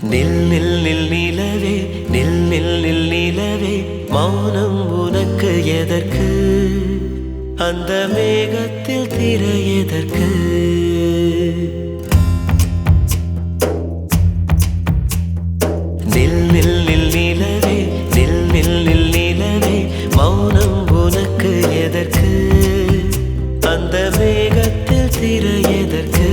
நில் நில் நில் நிலவே நில் நில் நில் நிலவே மௌனம் உனக்கு எதற்கு அந்த மேகத்தில் திரை எதற்கு நில் நில் நில் நிலவே நில் நில் நில் நிலவே மௌனம் உனக்கு எதற்கு அந்த மேகத்தில் திரை எதற்கு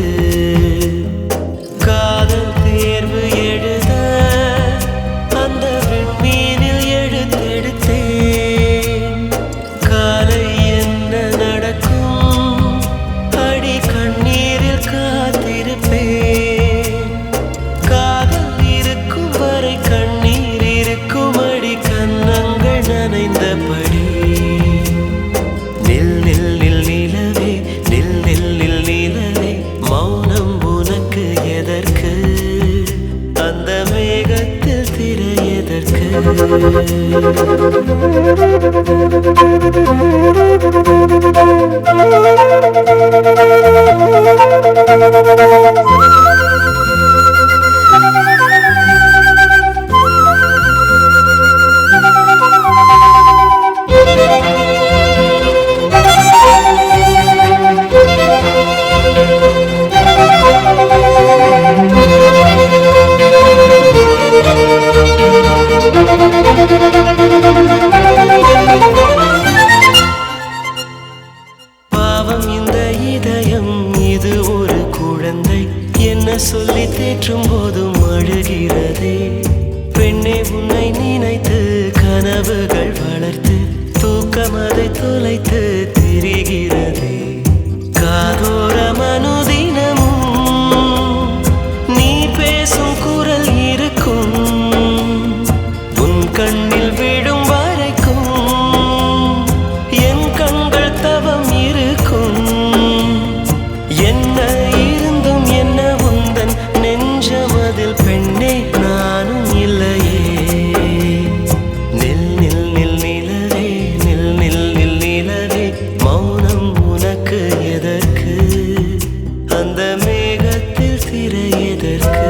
காதல் தேர்வு எழுத அந்த விண்மீனில் எழுத்தெடுத்தேன் காலை என்ன நடக்கும் அடி கண்ணீரில் காத்திருப்பேன் காதல் இருக்கும் வரை கண்ணீர் இருக்கும் அடி கன்னங்கள் நனைந்தபடி நில் நில் நில் நிலவே நில் நில் நில் நிலவே மௌனம் உனக்கு எதற்கு அந்த மேகத்தில் திரை எதற்கு பாவம் இந்த இதயம் இது ஒரு குழந்தை என்ன சொல்லி தேற்றும் போதும் அழுகிறதே பெண்ணே உன்னை நினைத்து கனவுகள் வளர்த்து தூக்கம் அதை தொலைத்து திரிகிறதே காதோர மனுதினமும் நீ பேசும் குரல் இருக்கும் உன் கண்ணில் விடும் வரைக்கும் என் கண்கள் தவம் இருக்கும் என்ன இருந்தும் என்ன உந்தன் நெஞ்சமதில் பெண்ணே நானும் இல்லையே நில் நில் நில் நிலவே நில் நில் நில் நிலவே மௌனம் உனக்கு எதற்கு அந்த மேகத்தில் திரை எதற்கு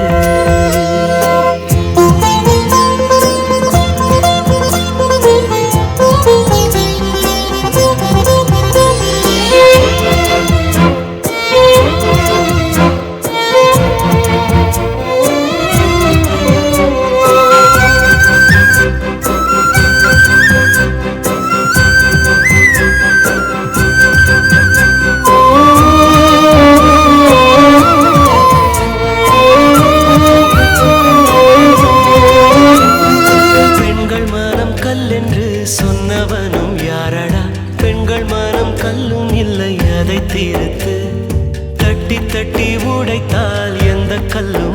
சொன்னவனும் யாரடா பெண்கள் மனம் கல்லும் இல்லை அதை தீர்த்து தட்டி தட்டி உடைத்தால் எந்த கல்லும்